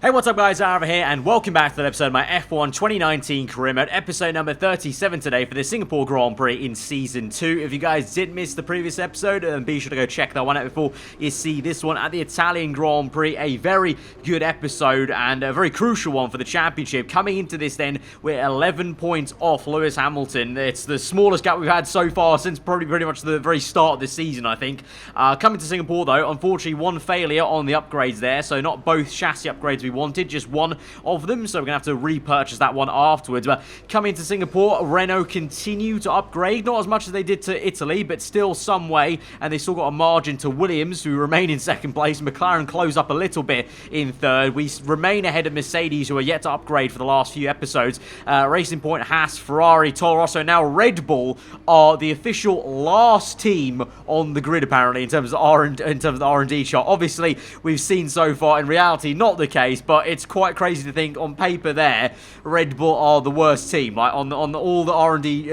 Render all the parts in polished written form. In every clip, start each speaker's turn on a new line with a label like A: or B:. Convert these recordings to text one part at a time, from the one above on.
A: Hey, what's up guys, aarava here, and welcome back to that episode of my F1 2019 career mode, episode number 37 today for the Singapore Grand Prix in Season 2. If you guys did miss the previous episode, be sure to go check that one out before you see this one at the Italian Grand Prix. A very good episode and a very crucial one for the championship. Coming into this then, we're 11 points off Lewis Hamilton. It's the smallest gap we've had so far since probably pretty much the very start of this season, I think. Coming to Singapore though, unfortunately one failure on the upgrades there, so not both chassis upgrades we wanted, just one of them, so we're gonna have to repurchase that one afterwards. But coming to Singapore, Renault continue to upgrade, not as much as they did to Italy, but still some way, and they still got a margin to Williams, who remain in second place. McLaren close up a little bit in third. We remain ahead of Mercedes, who are yet to upgrade for the last few episodes. Racing Point, Haas, Ferrari, Toro Rosso, now Red Bull are the official last team on the grid apparently in terms of the R&D chart. Obviously, we've seen so far in reality not the case, but it's quite crazy to think on paper there Red Bull are the worst team. Like on all the R&D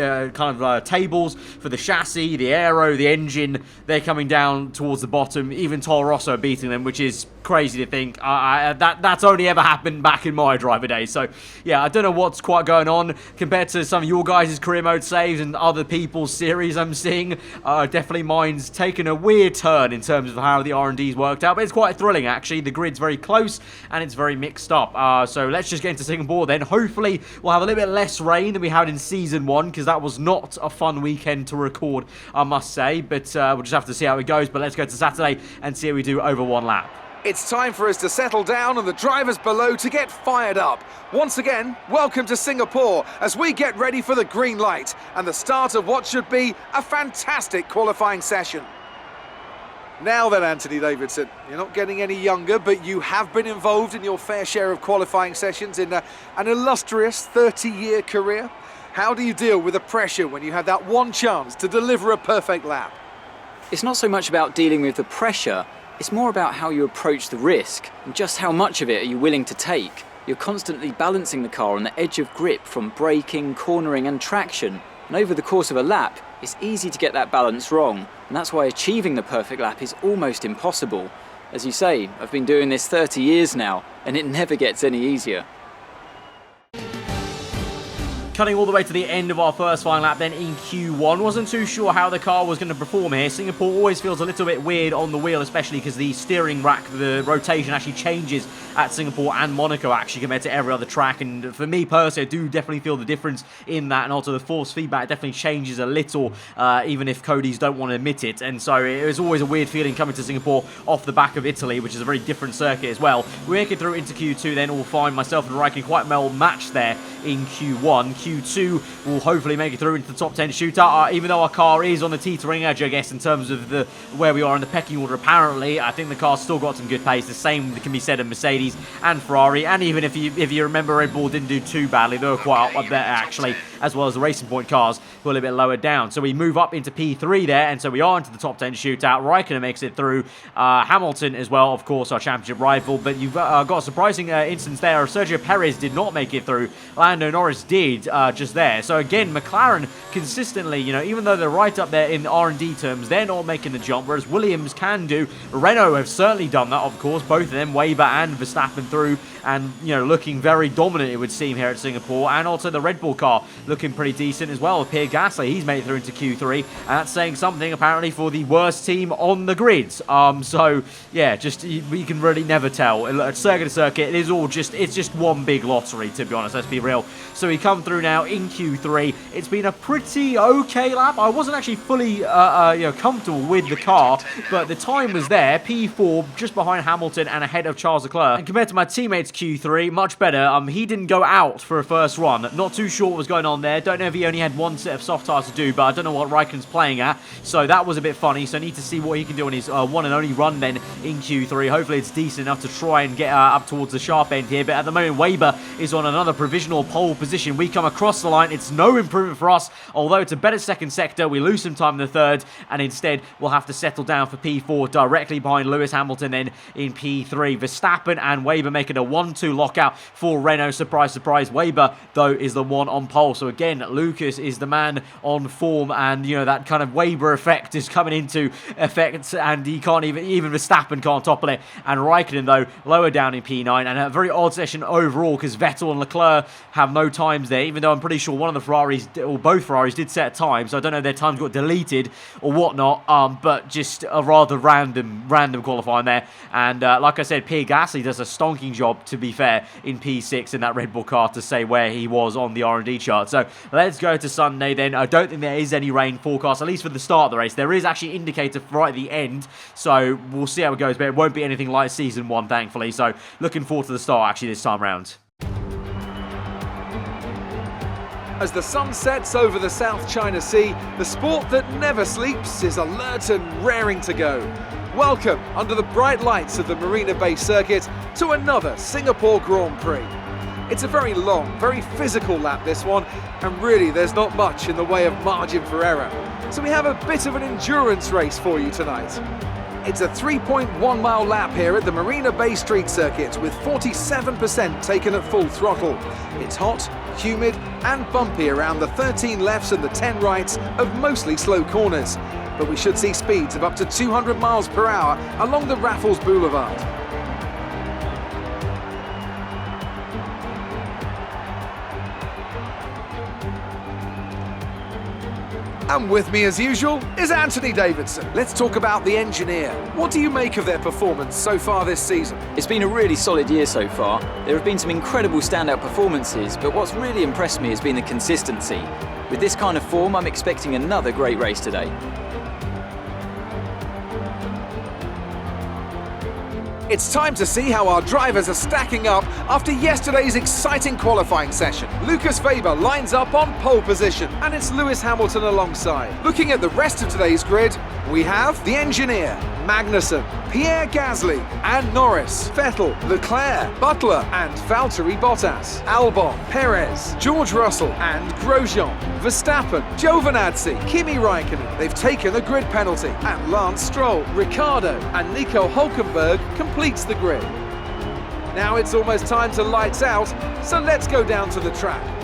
A: tables for the chassis, the aero, the engine, they're coming down towards the bottom. Even Toro Rosso are beating them, which is crazy to think. That's only ever happened back in my driver days. So yeah, I don't know what's quite going on compared to some of your guys' career mode saves and other people's series I'm seeing. Definitely mine's taken a weird turn in terms of how the R&D's worked out, but it's quite thrilling actually. The grid's very close and it's very mixed up. So let's just get into Singapore then. Hopefully we'll have a little bit less rain than we had in Season 1, because that was not a fun weekend to record, I must say. But we'll just have to see how it goes. But let's go to Saturday and see how we do over one lap.
B: It's time for us to settle down and the drivers below to get fired up. Once again, welcome to Singapore as we get ready for the green light and the start of what should be a fantastic qualifying session. Now then, Anthony Davidson, you're not getting any younger, but you have been involved in your fair share of qualifying sessions in an illustrious 30-year career. How do you deal with the pressure when you have that one chance to deliver a perfect lap?
C: It's not so much about dealing with the pressure, it's more about how you approach the risk and just how much of it are you willing to take. You're constantly balancing the car on the edge of grip from braking, cornering and traction, and over the course of a lap, it's easy to get that balance wrong, and that's why achieving the perfect lap is almost impossible. As you say, I've been doing this 30 years now, and it never gets any easier.
A: Cutting all the way to the end of our first final lap then in Q1. Wasn't too sure how the car was going to perform here. Singapore always feels a little bit weird on the wheel, especially because the steering rack, the rotation actually changes at Singapore and Monaco actually compared to every other track. And for me personally, I do definitely feel the difference in that. And also the force feedback definitely changes a little, even if Cody's don't want to admit it. And so it was always a weird feeling coming to Singapore off the back of Italy, which is a very different circuit as well. We make it through into Q2 then, all fine. Myself and Raikkonen quite well matched there in Q1. Q2 will hopefully make it through into the top 10 shootout, even though our car is on the teetering edge, I guess, in terms of where we are in the pecking order. Apparently, I think the car's still got some good pace. The same can be said of Mercedes and Ferrari, and even if you remember, Red Bull didn't do too badly. They were quite up there actually, as well as the Racing Point cars who are a little bit lower down. So we move up into P3 there, and so we are into the top 10 shootout. Raikkonen makes it through. Hamilton as well, of course, our championship rival, but you've got a surprising instance there. Sergio Perez did not make it through. Lando Norris did just there. So again, McLaren consistently, even though they're right up there in R&D terms, they're not making the jump, whereas Williams can do. Renault have certainly done that, of course, both of them, Weber and Verstappen through, and looking very dominant, it would seem, here at Singapore. And also the Red Bull car looking pretty decent as well. Pierre Gasly, he's made it through into Q3, and that's saying something apparently for the worst team on the grids. So yeah, just we can really never tell. Circuit to circuit, it's just one big lottery, to be honest. Let's be real. So we come through now in Q3. It's been a pretty okay lap. I wasn't actually fully comfortable with the car, but the time was there. P4 just behind Hamilton and ahead of Charles Leclerc. And compared to my teammates Q3, much better. He didn't go out for a first run. Not too sure what was going on there. Don't know if he only had one set of soft tires to do, but I don't know what Raikkonen's playing at. So that was a bit funny. So I need to see what he can do on his one and only run then in Q3. Hopefully it's decent enough to try and get up towards the sharp end here. But at the moment, Weber is on another provisional pole position. We come across the line. It's no improvement for us. Although it's a better second sector, we lose some time in the third, and instead we'll have to settle down for P4 directly behind Lewis Hamilton then in P3. Verstappen and Weber making a 1-2 lockout for Renault. Surprise, surprise. Weber, though, is the one on pole. So again, Lucas is the man on form, and you know that kind of Weber effect is coming into effect, and he can't even Verstappen can't topple it. And Raikkonen though lower down in P9, and a very odd session overall because Vettel and Leclerc have no times there, even though I'm pretty sure one of the Ferraris or both Ferraris did set a time, so I don't know if their times got deleted or whatnot, but just a rather random qualifying there. And like I said, Pierre Gasly does a stonking job, to be fair, in P6 in that Red Bull car to say where he was on the R&D chart. So let's go to Sunday then. I don't think there is any rain forecast, at least for the start of the race. There is actually an indicator right at the end, so we'll see how it goes, but it won't be anything like season 1, thankfully. So looking forward to the start actually this time round.
B: As the sun sets over the South China Sea, the sport that never sleeps is alert and raring to go. Welcome, under the bright lights of the Marina Bay circuit, to another Singapore Grand Prix. It's a very long, very physical lap, this one, and really there's not much in the way of margin for error. So we have a bit of an endurance race for you tonight. It's a 3.1 mile lap here at the Marina Bay Street Circuit with 47% taken at full throttle. It's hot, humid and bumpy around the 13 lefts and the 10 rights of mostly slow corners. But we should see speeds of up to 200 miles per hour along the Raffles Boulevard. And with me as usual is Anthony Davidson. Let's talk about the engineer. What do you make of their performance so far this season?
C: It's been a really solid year so far. There have been some incredible standout performances, but what's really impressed me has been the consistency. With this kind of form, I'm expecting another great race today.
B: It's time to see how our drivers are stacking up after yesterday's exciting qualifying session. Lucas Weber lines up on pole position, and it's Lewis Hamilton alongside. Looking at the rest of today's grid, we have the engineer, Magnussen, Pierre Gasly and Norris, Vettel, Leclerc, Butler and Valtteri Bottas, Albon, Perez, George Russell and Grosjean, Verstappen, Giovinazzi, Kimi Raikkonen. They've taken the grid penalty, and Lance Stroll, Ricciardo and Nico Hülkenberg completes the grid. Now it's almost time to lights out, so let's go down to the track.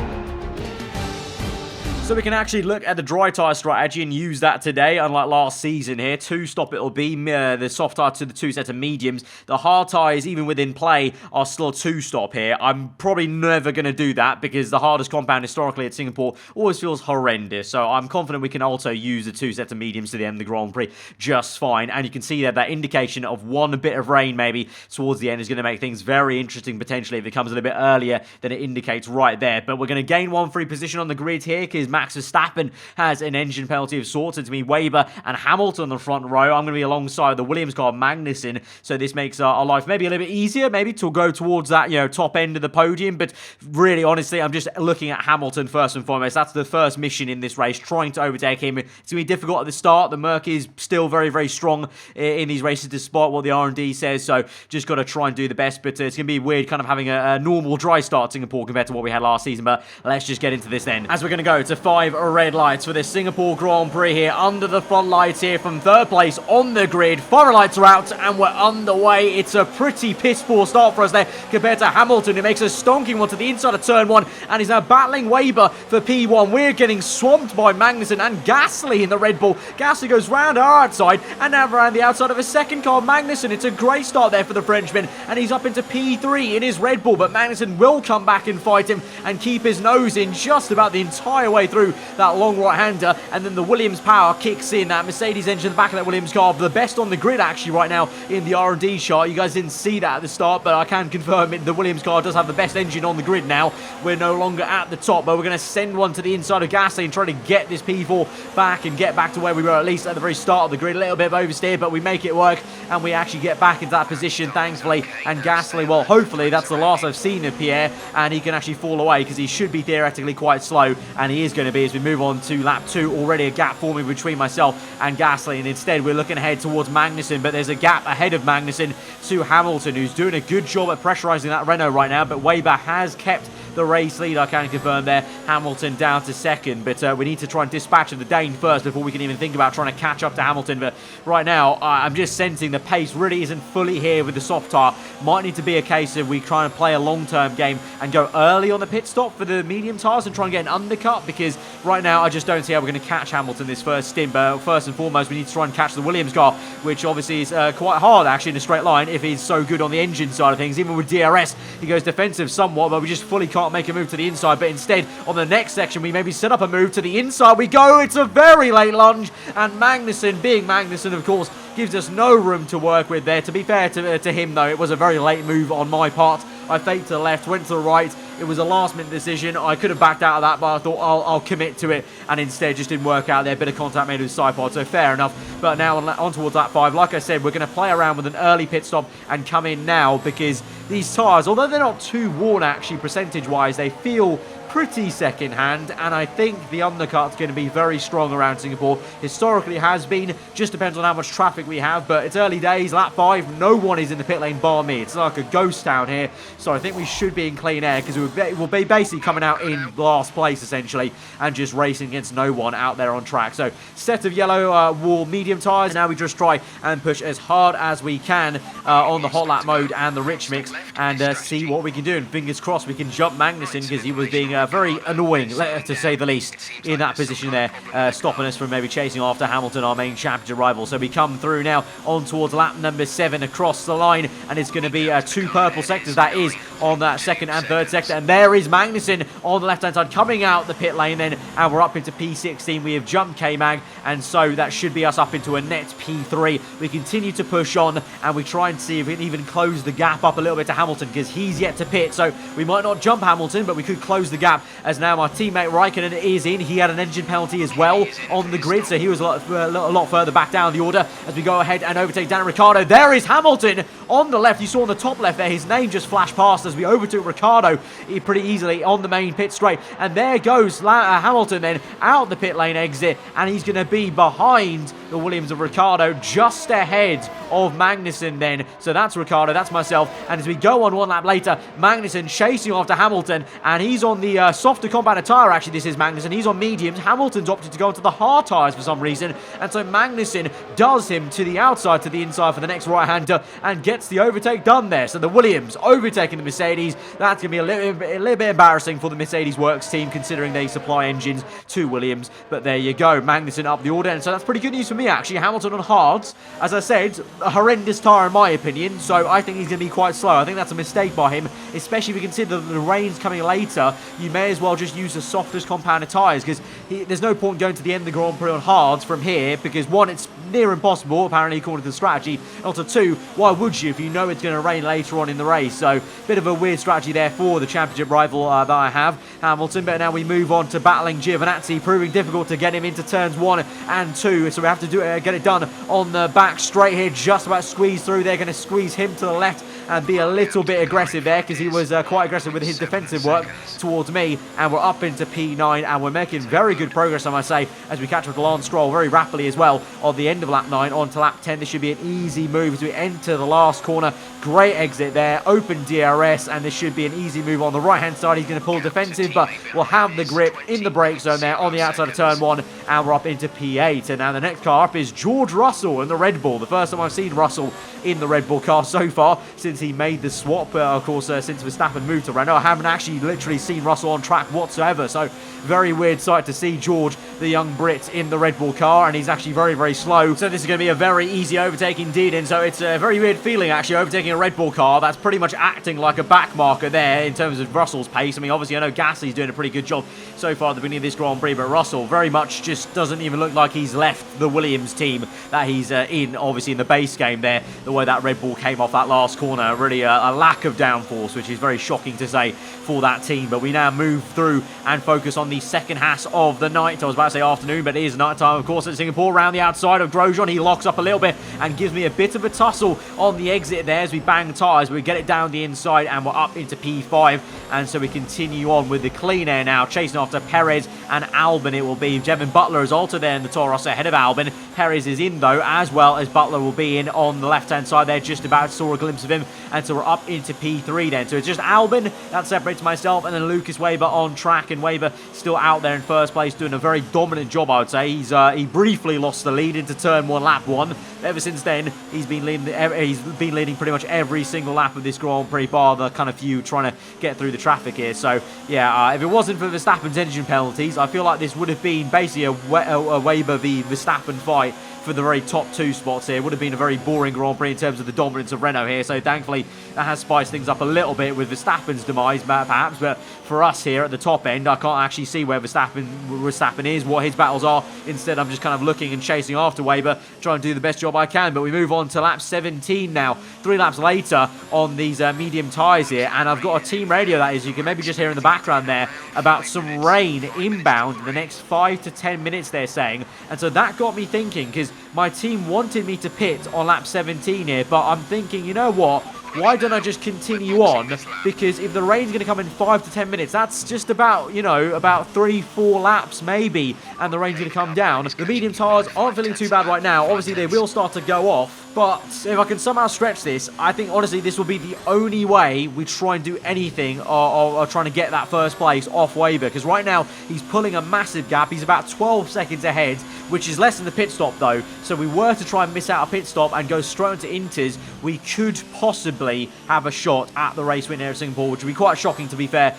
A: So we can actually look at the dry tyre strategy and use that today, unlike last season here. 2-stop it'll be, the soft tyre to the 2 sets of mediums. The hard tyres, even within play, are still a 2-stop here. I'm probably never going to do that because the hardest compound historically at Singapore always feels horrendous. So I'm confident we can also use the 2 sets of mediums to the end of the Grand Prix just fine. And you can see that indication of one bit of rain maybe towards the end is going to make things very interesting potentially if it comes a little bit earlier than it indicates right there. But we're going to gain one free position on the grid here because Max Verstappen has an engine penalty of sorts. It's me, Weber and Hamilton on the front row. I'm going to be alongside the Williams car, Magnussen. So this makes our life maybe a little bit easier, maybe to go towards that, top end of the podium. But really, honestly, I'm just looking at Hamilton first and foremost. That's the first mission in this race, trying to overtake him. It's going to be difficult at the start. The Merc is still very, very strong in these races, despite what the R&D says. So just got to try and do the best. But it's going to be weird kind of having a normal dry start Singapore compared to what we had last season. But let's just get into this then. As we're going to go to 5 red lights for this Singapore Grand Prix here, under the front lights here from 3rd place on the grid. 4 lights are out and we're underway. It's a pretty piss poor start for us there compared to Hamilton, who makes a stonking one to the inside of turn 1 and is now battling Weber for P1. We're getting swamped by Magnussen and Gasly in the Red Bull. Gasly goes round our outside and now around the outside of a second car, Magnussen. It's a great start there for the Frenchman, and he's up into P3 in his Red Bull, but Magnussen will come back and fight him and keep his nose in just about the entire way through that long right-hander. And then the Williams power kicks in. That Mercedes engine in the back of that Williams car, the best on the grid actually right now in the R&D chart. You guys didn't see that at the start, but I can confirm it. The Williams car does have the best engine on the grid now. We're no longer at the top, but we're going to send one to the inside of Gasly and try to get this P4 back and get back to where we were at least at the very start of the grid. A little bit of oversteer, but we make it work and we actually get back into that position, thankfully. And Gasly, well, hopefully that's the last I've seen of Pierre, and he can actually fall away because he should be theoretically quite slow, and he is going to be as we move on to lap 2. Already a gap forming between myself and Gasly, and instead we're looking ahead towards Magnussen, but there's a gap ahead of Magnussen to Hamilton, who's doing a good job at pressurising that Renault right now, but Weber has kept the race lead. I can confirm there, Hamilton down to second, but we need to try and dispatch the Dane first before we can even think about trying to catch up to Hamilton. But right now, I'm just sensing the pace really isn't fully here with the soft tire. Might need to be a case of we try and play a long-term game and go early on the pit stop for the medium tires and try and get an undercut, because right now I just don't see how we're going to catch Hamilton this first stint. But first and foremost, we need to try and catch the Williams car, which obviously is quite hard actually in a straight line if he's so good on the engine side of things. Even with DRS, he goes defensive somewhat, but we just fully can't make a move to the inside. But instead, on the next section, we maybe set up a move to the inside. We go, it's a very late lunge, and Magnussen, being Magnussen, of course, gives us no room to work with there. To be fair to him, though, it was a very late move on my part. I faked to the left, went to the right. It was a last-minute decision. I could have backed out of that, but I thought I'll commit to it, and instead just didn't work out there. Bit of contact made with the side pod, so fair enough. But now on towards lap 5, like I said, we're going to play around with an early pit stop and come in now, because these tyres, although they're not too worn actually percentage-wise, they feel pretty second-hand, and I think the undercut's going to be very strong around Singapore. Historically, it has been. Just depends on how much traffic we have, but it's early days. Lap 5, no one is in the pit lane bar me. It's like a ghost town here, so I think we should be in clean air, because we'll be basically coming out in last place, essentially, and just racing against no one out there on track. So, set of yellow wall medium tyres. Now we just try and push as hard as we can on the hot lap mode and the rich mix, and see what we can do. And fingers crossed we can jump Magnussen, because he was being very annoying, to say the least, in that position there, stopping us from maybe chasing after Hamilton, our main championship rival. So we come through now on towards lap number 7 across the line, and it's going to be 2 purple sectors, that is, on that second and third sector. And there is Magnussen on the left-hand side coming out the pit lane then, and we're up into P16. We have jumped K-Mag, and so that should be us up into a net P3. We continue to push on, and we try and see if we can even close the gap up a little bit to Hamilton, because he's yet to pit. So we might not jump Hamilton, but we could close the gap, as now our teammate Raikkonen is in. He had an engine penalty as well on the grid, so he was a lot further back down the order as we go ahead and overtake Daniel Ricciardo. There is Hamilton on the left. You saw on the top left there, his name just flashed past as we overtook Ricciardo pretty easily on the main pit straight. And there goes Hamilton then out the pit lane exit, and he's going to be behind the Williams of Ricciardo, just ahead of Magnussen then. So that's Ricciardo, that's myself, and as we go on one lap later, Magnussen chasing after Hamilton, and he's on the softer compound tyre. Actually, this is Magnussen. He's on mediums. Hamilton's opted to go into the hard tyres for some reason, and so Magnussen does him to the outside, to the inside for the next right-hander, and gets the overtake done there. So the Williams overtaking the Mercedes. That's going to be a little bit embarrassing for the Mercedes Works team, considering they supply engines to Williams. But there you go, Magnussen up the order, and so that's pretty good news for me, actually. Hamilton on hards, as I said, a horrendous tyre in my opinion, so I think he's going to be quite slow. I think that's a mistake by him, especially if you consider the rain's coming later. You may as well just use the softest compounded tyres, because there's no point going to the end of the Grand Prix on hards from here, because one, it's near impossible apparently according to the strategy, and also two, why would you if you know it's going to rain later on in the race? So bit of a weird strategy there for the championship rival that I have, Hamilton. But now we move on to battling Giovinazzi, proving difficult to get him into turns 1 and 2, so we have to get it done on the back straight here, just about squeeze through. They're going to squeeze him to the left and be a little bit aggressive there, because he was quite aggressive with his defensive work towards me, and we're up into P9, and we're making very good progress, I must say, as we catch up with Lance Stroll very rapidly as well on the end of lap 9 on to lap 10. This should be an easy move as we enter the last corner. Great exit there, open DRS, and this should be an easy move on the right hand side. He's going to pull defensive, but we'll have the grip in the brake zone there on the outside of turn 1, and we're up into P8. And now the next car up is George Russell in the Red Bull. The first time I've seen Russell in the Red Bull car so far since he made the swap, of course, since Verstappen moved to Renault. I haven't actually literally seen Russell on track whatsoever, so very weird sight to see George, the young Brit, in the Red Bull car, and he's actually very, very slow. So this is going to be a very easy overtake indeed, and so it's a very weird feeling actually overtaking a Red Bull car that's pretty much acting like a back marker there in terms of Russell's pace. I mean, obviously I know Gasly's doing a pretty good job so far at the beginning of this Grand Prix, but Russell very much just doesn't even look like he's left the Williams team that he's in, obviously in the base game there, the way that Red Bull came off that last corner. Really a lack of downforce, which is very shocking to say for that team. But we now move through and focus on the second Haas of the night. I was about to say afternoon, but it is night time, of course, at Singapore. Around the outside of Grosjean, he locks up a little bit and gives me a bit of a tussle on the exit there as we bang tyres. We get it down the inside, and we're up into P5, and so we continue on with the clean air now, chasing after Perez and Albon. It will be Jevon Butler is also there in the Toro Rosso ahead of Albon. Perez is in though, as well as Butler will be in on the left-hand side there. Just about saw a glimpse of him, and so we're up into P3 then. So it's just Albon that separates myself and then Lucas Weber on track, and Weber still out there in first place doing a very dominant job, I would say. He briefly lost the lead into turn 1, lap 1. Ever since then, he's been leading pretty much every single lap of this Grand Prix, bar the kind of few trying to get through the traffic here. So yeah, if it wasn't for Verstappen's engine penalties, I feel like this would have been basically a Weber v Verstappen fight for the very top 2 spots here. It would have been a very boring Grand Prix in terms of the dominance of Renault here, so thankfully that has spiced things up a little bit with Verstappen's demise perhaps, but for us here at the top end, I can't actually see where Verstappen is, what his battles are. Instead, I'm just kind of looking and chasing after Weber, trying to do the best job I can. But we move on to lap 17 now, 3 laps later on these medium tyres here, and I've got a team radio that is, you can maybe just hear in the background there, about some rain inbound in the next 5 to 10 minutes they're saying, and so that got me thinking, because my team wanted me to pit on lap 17 here, but I'm thinking, you know what? Why don't I just continue on? Because if the rain's going to come in 5 to 10 minutes, that's just about, you know, about 3-4 laps maybe, and the rain's going to come down. The medium tyres aren't feeling too bad right now. Obviously, they will start to go off. But if I can somehow stretch this, I think, honestly, this will be the only way we try and do anything or trying to get that first place off Weber. Because right now, he's pulling a massive gap. He's about 12 seconds ahead, which is less than the pit stop, though. So if we were to try and miss out a pit stop and go straight into Inters, we could possibly have a shot at the race win here at Singapore, which would be quite shocking, to be fair,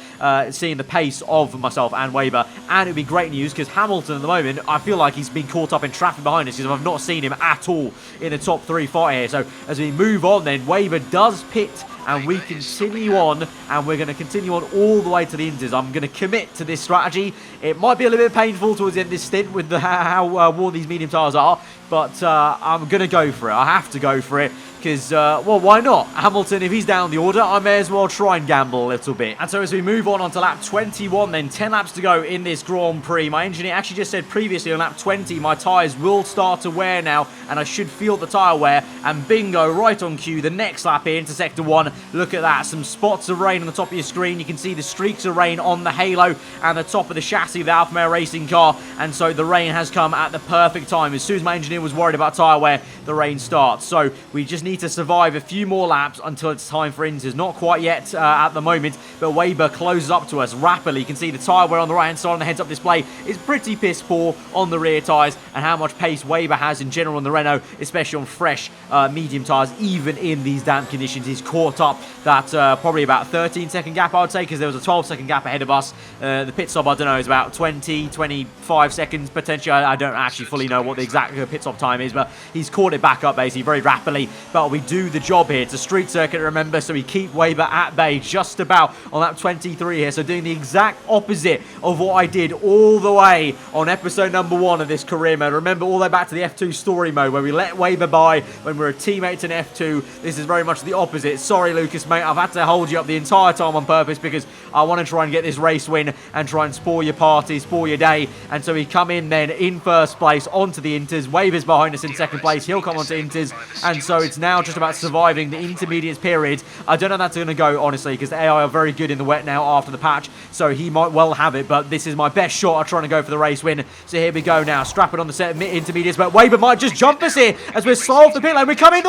A: seeing the pace of myself and Weber. And it would be great news, because Hamilton, at the moment, I feel like he's been caught up in traffic behind us, because I've not seen him at all in the top 3 fight here. So as we move on then, Weber does pit and we continue on, and we're going to continue on all the way to the Inters. I'm going to commit to this strategy. It might be a little bit painful towards the end of this stint with how worn these medium tyres are, but I'm going to go for it. I have to go for it. Because, well, why not? Hamilton, if he's down the order, I may as well try and gamble a little bit. And so as we move on to lap 21, then 10 laps to go in this Grand Prix. My engineer actually just said previously on lap 20, my tyres will start to wear now, and I should feel the tyre wear. And bingo, right on cue, the next lap here into Sector 1. Look at that, some spots of rain on the top of your screen. You can see the streaks of rain on the halo and the top of the chassis of the Alfa Romeo Racing car. And so the rain has come at the perfect time. As soon as my engineer was worried about tyre wear, the rain starts. So we just need to survive a few more laps until it's time for Inters. Not quite yet at the moment, but Weber closes up to us rapidly. You can see the tyre wear on the right hand side on the heads-up display is pretty piss poor on the rear tyres, and how much pace Weber has in general on the Renault, especially on fresh medium tyres, even in these damp conditions. He's caught up that probably about 13-second gap, I would say, because there was a 12-second gap ahead of us. The pit stop, I don't know, is about 20, 25 seconds potentially. I don't actually fully know what the exact pit stop time is, but he's caught it back up basically very rapidly. But we do the job here. It's a street circuit, remember, so we keep Weber at bay just about on lap 23 here. So doing the exact opposite of what I did all the way on episode number 1 of this career mode. Remember, all the way back to the F2 story mode where we let Weber by when we're teammates in F2. This is very much the opposite. Sorry, Lucas, mate. I've had to hold you up the entire time on purpose because I want to try and get this race win and try and spoil your party, spoil your day. And so we come in then in first place onto the Inters. Weber's behind us in second place. He'll come onto Inters. And so it's now just about surviving the intermediate period. I don't know how that's going to go, honestly, because the AI are very good in the wet now after the patch, so he might well have it, but this is my best shot at trying to go for the race win. So here we go now, strapping on the set intermediates, but Weber might just jump us here as we're slow off the pit lane. We come in,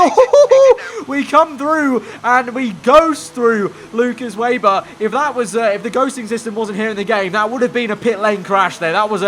A: we come through, and we ghost through Lucas Weber. If that was, if the ghosting system wasn't here in the game, that would have been a pit lane crash there. That was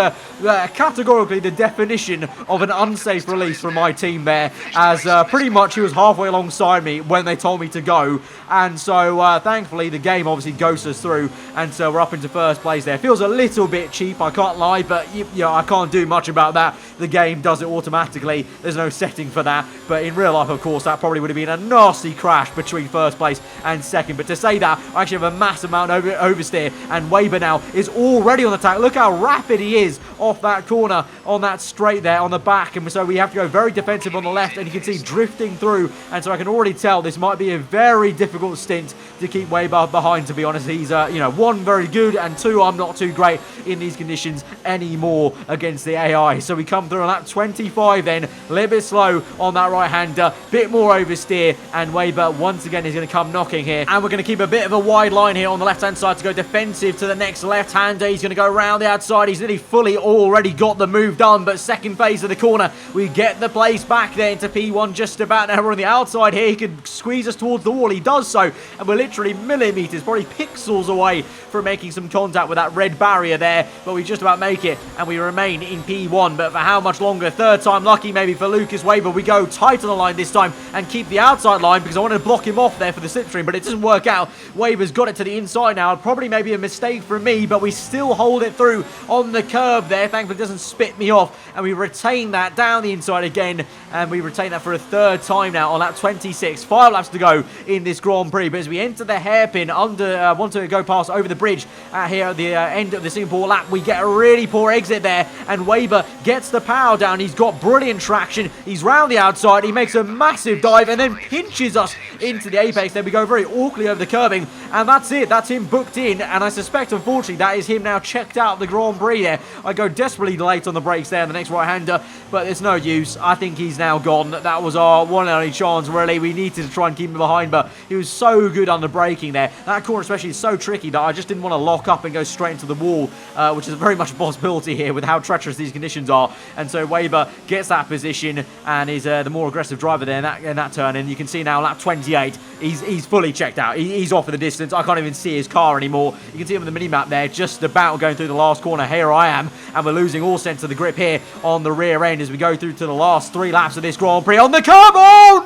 A: categorically the definition of an unsafe release from my team there, as pretty much he was halfway alongside me when they told me to go. And so thankfully the game obviously ghosts us through, and so we're up into first place there. Feels a little bit cheap, I can't lie, but you know, I can't do much about that. The game does it automatically. There's no setting for that, but in real life, of course, that probably would have been a nasty crash between first place and second. But to say that, I actually have a massive amount of oversteer, and Weber now is already on the attack. Look how rapid he is off that corner on that straight there on the back, and so we have to go very defensive on the left, and you can see drifting through, and so I can already tell this might be a very difficult stint to keep Weber behind, to be honest. He's, you know, 1, very good, and 2, I'm not too great in these conditions anymore against the AI. So we come through on lap 25 then, a little bit slow on that right-hander, bit more oversteer, and Weber once again is going going to come knocking here. And we're going to keep a bit of a wide line here on the left-hand side to go defensive to the next left-hander. He's going to go around the outside. He's nearly fully already got the move done, but second phase of the corner, we get the place back there into P1 just about. Now we're on the outside here. He could squeeze us towards the wall. He does so, and we're literally millimeters, probably pixels away from making some contact with that red barrier there, but we just about make it, and we remain in P1. But for how much longer? Third time lucky maybe for Lucas Weber. We go tight on the line this time and keep the outside line because I wanted to block him off there for the slipstream, but it doesn't work out. Weber's got it to the inside now. Probably maybe a mistake from me, but we still hold it through on the curb there. Thankfully it doesn't spit me off, and we retain that down the inside again, and we retain that for a third time now on lap 26. 5 laps to go in this Grand Prix, but as we enter the hairpin want to go past over the bridge here at the end of the Singapore lap, we get a really poor exit there, and Weber gets the power down. He's got brilliant traction. He's round the outside. He makes a massive dive and then pinches us into the apex. Then we go very awkwardly over the curbing, and that's it. That's him booked in, and I suspect, unfortunately, that is him now checked out of the Grand Prix there. I go desperately late on the brakes there, the next right-hander, but there's no use. I think he's now gone. That was our one and only chance, really. We needed to try and keep him behind, but he was so good under braking there. That corner especially is so tricky that I just didn't want to lock up and go straight into the wall, which is very much a possibility here with how treacherous these conditions are. And so Weber gets that position and is the more aggressive driver there in that turn. And you can see now lap 28, he's fully checked out. He's off in the distance. I can't even see his car anymore. You can see him on the mini-map there, just about going through the last corner. Here I am, and we're losing all sense of the grip here on the rear end as we go through to the last 3 laps of this Grand Prix. On the curb! Oh,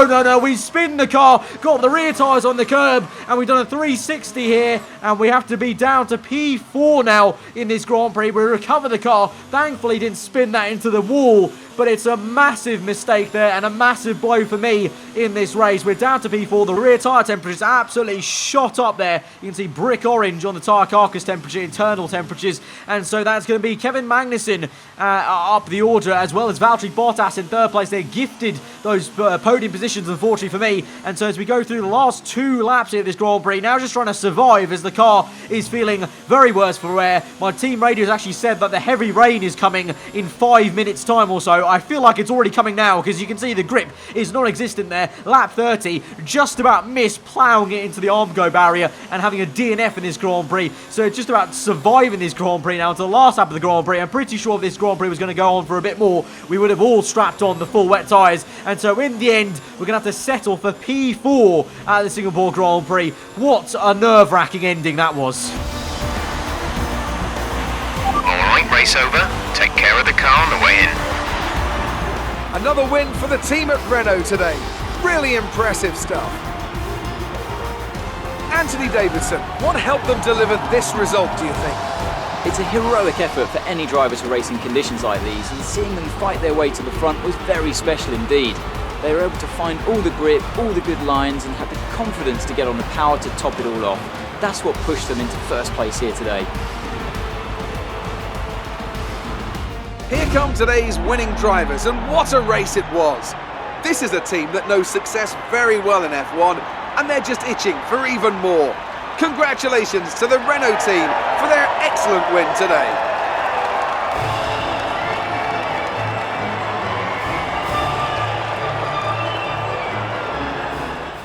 A: no. We spin the car, got the rear tyres on the curb, and we've done a 360 here, and we have to be down to P4 now in this Grand Prix. We recover the car. Thankfully, didn't spin that into the wall, but it's a massive mistake there and a massive blow for me in this race. We're down to P4. The rear tyre temperature is absolutely shot up there. You can see brick orange on the tyre carcass temperature, internal temperatures, and so that's going to be Kevin Magnussen up the order, as well as Valtteri Bottas in third place. They're gifted those podium positions, unfortunately for me, and so as we go through the last 2 laps here of this Grand Prix, now just trying to survive as the car is feeling very worse for wear. My team radio has actually said that the heavy rain is coming in 5 minutes time or so. I feel like it's already coming now because you can see the grip is non-existent there. Lap 30, just about missed ploughing it into the Armco barrier and having a DNF in this Grand Prix. So just about surviving this Grand Prix now until the last lap of the Grand Prix. I'm pretty sure if this Grand Prix was going to go on for a bit more, we would have all strapped on the full wet tyres. And so in the end, we're going to have to settle for P4 at the Singapore Grand Prix. What a nerve-wracking ending that was.
D: Alright, race over. Take care of the car on the way in.
B: Another win for the team at Renault today. Really impressive stuff. Anthony Davidson, what helped them deliver this result, do you think?
C: It's a heroic effort for any drivers who race in conditions like these, and seeing them fight their way to the front was very special indeed. They were able to find all the grip, all the good lines, and have the confidence to get on the power to top it all off. That's what pushed them into first place here today.
B: Here come today's winning drivers, and what a race it was. This is a team that knows success very well in F1, and they're just itching for even more. Congratulations to the Renault team for their excellent win today.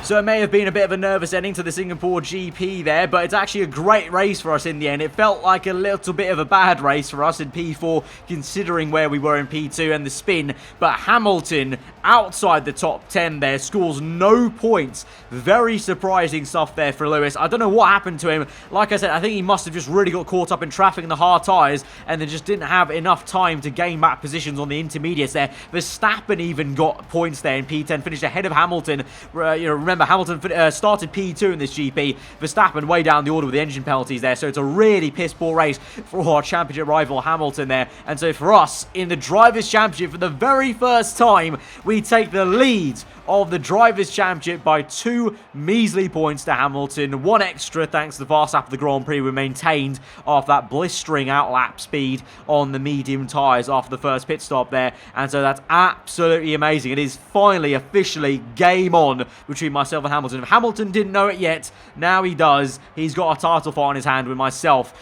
A: So it may have been a bit of a nervous ending to the Singapore GP there, but it's actually a great race for us in the end. It felt like a little bit of a bad race for us in P4, considering where we were in P2 and the spin. But Hamilton, outside the top 10 there, scores no points. Very surprising stuff there for Lewis. I don't know what happened to him. Like I said, I think he must have just really got caught up in traffic and the hard tyres, and then just didn't have enough time to gain back positions on the intermediates there. Verstappen even got points there in P10, finished ahead of Hamilton. Remember, Hamilton started P2 in this GP. Verstappen way down the order with the engine penalties there, so it's a really piss-poor race for our championship rival Hamilton there. And so for us, in the Drivers' Championship, for the very first time, we take the lead of the Drivers' Championship by 2 measly points to Hamilton. 1 extra thanks to the fast lap of the Grand Prix we maintained after that blistering out lap speed on the medium tyres after the first pit stop there. And so that's absolutely amazing. It is finally officially game on between myself myself and Hamilton. If Hamilton didn't know it yet, now he does. He's got a title fight on his hand with myself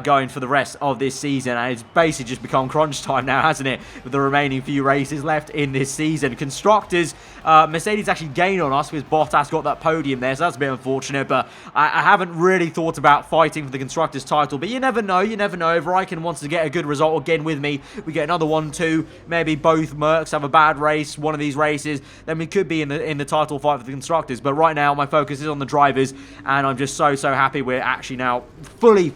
A: going for the rest of this season, and it's basically just become crunch time now, hasn't it, with the remaining few races left in this season. Constructors, Mercedes actually gained on us because Bottas got that podium there, so that's a bit unfortunate, but I haven't really thought about fighting for the Constructors title, but you never know, you never know. If Raikkonen wants to get a good result again with me, we get another 1-2, maybe both Mercs have a bad race, one of these races, then we could be in the title fight for the Constructors. But right now, my focus is on the drivers, and I'm just so happy we're actually now fully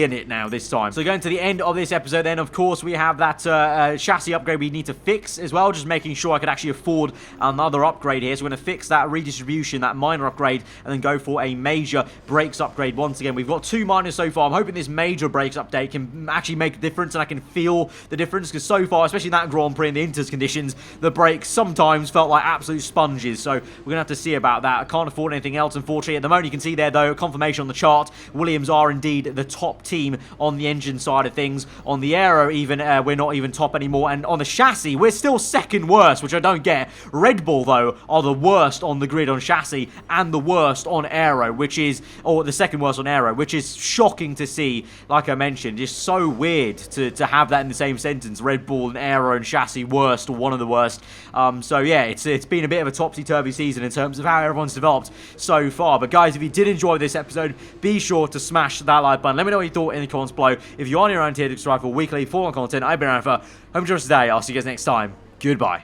A: in it now this time. So going to the end of this episode then, of course, we have that chassis upgrade we need to fix as well, just making sure I could actually afford another upgrade here. So we're going to fix that redistribution, that minor upgrade, and then go for a major brakes upgrade once again. We've got 2 minors so far. I'm hoping this major brakes update can actually make a difference, and I can feel the difference, because so far, especially in that Grand Prix in the Inters conditions, the brakes sometimes felt like absolute sponges. So we're going to have to see about that. I can't afford anything else, unfortunately. At the moment, you can see there, though, confirmation on the chart. Williams are indeed the top team on the engine side of things. On the aero, even we're not even top anymore, and on the chassis we're still second worst, which I don't get. Red Bull, though, are the worst on the grid on chassis and the worst on aero, which is, or the second worst on aero, which is shocking to see. Like I mentioned, just so weird to have that in the same sentence. Red Bull and aero and chassis worst, or one of the worst. So yeah, it's been a bit of a topsy-turvy season in terms of how everyone's developed so far. But guys, if you did enjoy this episode, be sure to smash that like button. Let me know what you thought in the comments below. If you are new around here to subscribe for weekly Formula content, I've been around for home today. I'll see you guys next time. Goodbye.